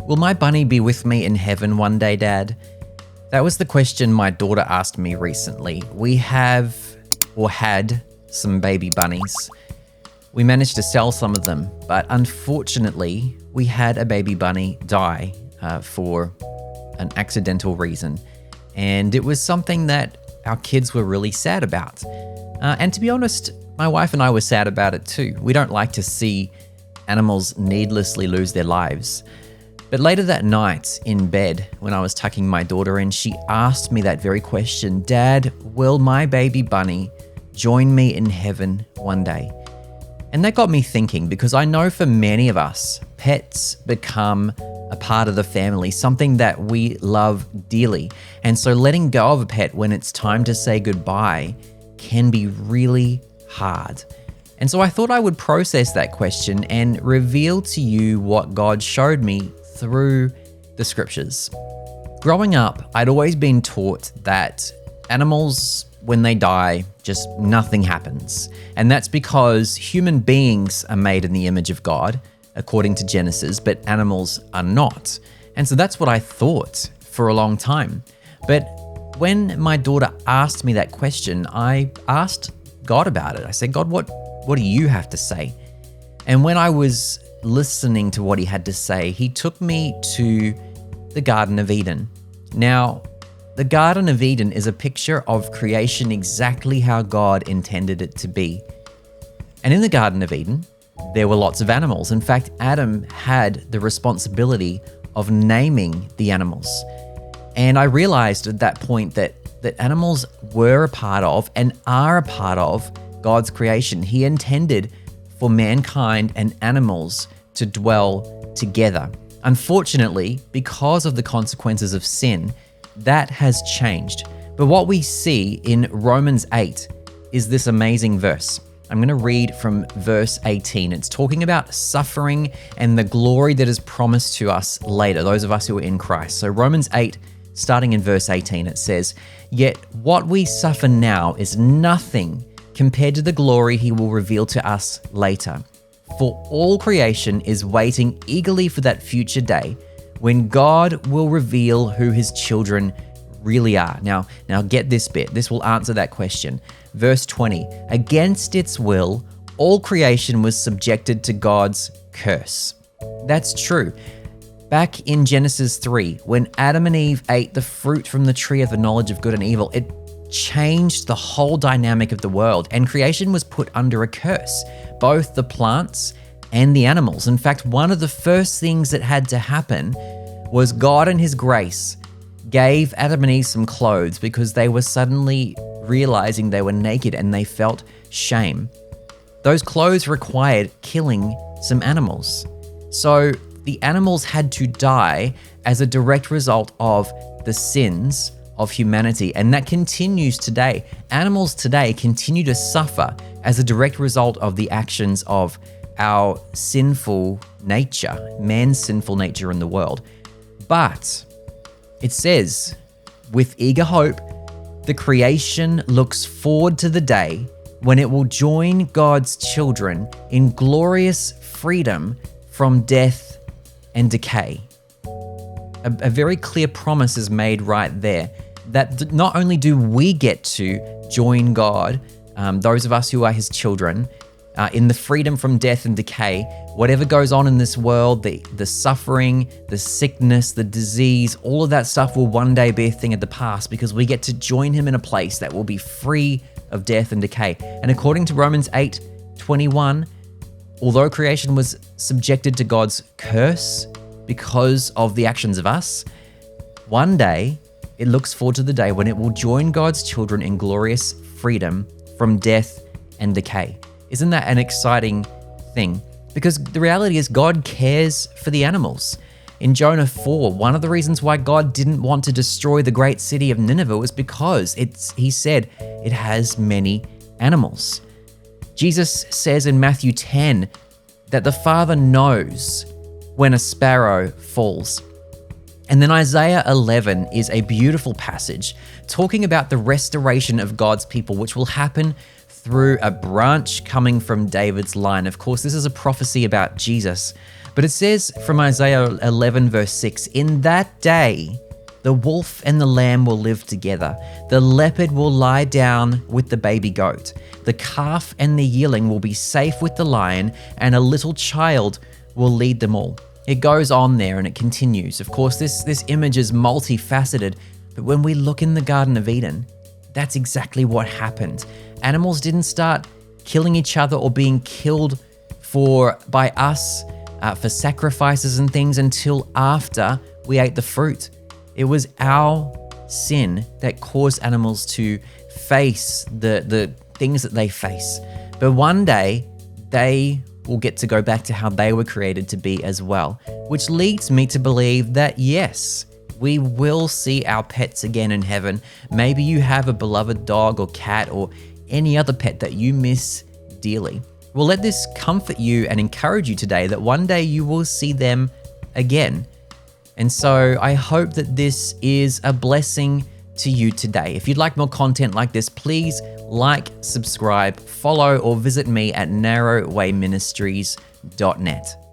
Will my bunny be with me in heaven one day, Dad? That was the question my daughter asked me recently. We have, or had, some baby bunnies. We managed to sell some of them, but unfortunately, we had a baby bunny die for an accidental reason. And it was something that our kids were really sad about. And to be honest, my wife and I were sad about it too. We don't like to see animals needlessly lose their lives. But later that night in bed, when I was tucking my daughter in, she asked me that very question, Dad, will my baby bunny join me in heaven one day? And that got me thinking, because I know for many of us, pets become a part of the family, something that we love dearly. And so letting go of a pet when it's time to say goodbye can be really hard. And so I thought I would process that question and reveal to you what God showed me through the scriptures. Growing up, I'd always been taught that animals, when they die, just nothing happens. And that's because human beings are made in the image of God, according to Genesis, but animals are not. And so that's what I thought for a long time. But when my daughter asked me that question, I asked God about it. I said, God, what do you have to say? And when I was listening to what he had to say, he took me to the Garden of Eden. Now, the Garden of Eden is a picture of creation exactly how God intended it to be. And in the Garden of Eden, there were lots of animals. In fact, Adam had the responsibility of naming the animals. And I realized at that point that animals were a part of and are a part of God's creation. He intended for mankind and animals to dwell together. Unfortunately, because of the consequences of sin, that has changed. But what we see in Romans 8 is this amazing verse. I'm going to read from verse 18. It's talking about suffering and the glory that is promised to us later, those of us who are in Christ. So Romans 8, starting in verse 18, it says, "Yet what we suffer now is nothing compared to the glory he will reveal to us later. For all creation is waiting eagerly for that future day when God will reveal who his children really are." Now get this bit. This will answer that question. Verse 20, "Against its will, all creation was subjected to God's curse." That's true. Back in Genesis 3, when Adam and Eve ate the fruit from the tree of the knowledge of good and evil, it changed the whole dynamic of the world, and creation was put under a curse, both the plants and the animals. In fact, one of the first things that had to happen was God in his grace gave Adam and Eve some clothes because they were suddenly realizing they were naked and they felt shame. Those clothes required killing some animals. So the animals had to die as a direct result of the sins of humanity, and that continues today. Animals today continue to suffer as a direct result of the actions of our sinful nature, man's sinful nature in the world. But it says, with eager hope, the creation looks forward to the day when it will join God's children in glorious freedom from death and decay. A very clear promise is made right there that not only do we get to join God, those of us who are his children, in the freedom from death and decay, whatever goes on in this world, the suffering, the sickness, the disease, all of that stuff will one day be a thing of the past because we get to join him in a place that will be free of death and decay. And according to Romans 8:21, although creation was subjected to God's curse because of the actions of us, one day it looks forward to the day when it will join God's children in glorious freedom from death and decay. Isn't that an exciting thing? Because the reality is God cares for the animals. In Jonah 4, one of the reasons why God didn't want to destroy the great city of Nineveh was because he said it has many animals. Jesus says in Matthew 10 that the Father knows when a sparrow falls. And then Isaiah 11 is a beautiful passage talking about the restoration of God's people, which will happen through a branch coming from David's line. Of course, this is a prophecy about Jesus, But it says from Isaiah 11 verse 6, "In that day, the wolf and the lamb will live together. The leopard will lie down with the baby goat. The calf and the yearling will be safe with the lion, and a little child will lead them all." It goes on there and it continues. Of course, this image is multifaceted, but when we look in the Garden of Eden, that's exactly what happened. Animals didn't start killing each other or being killed by us for sacrifices and things until after we ate the fruit. It was our sin that caused animals to face the things that they face. But one day, they will get to go back to how they were created to be as well, which leads me to believe that yes, we will see our pets again in heaven. Maybe you have a beloved dog or cat or any other pet that you miss dearly. Well, let this comfort you and encourage you today that one day you will see them again. And so I hope that this is a blessing to you today. If you'd like more content like this, please like, subscribe, follow, or visit me at narrowwayministries.net.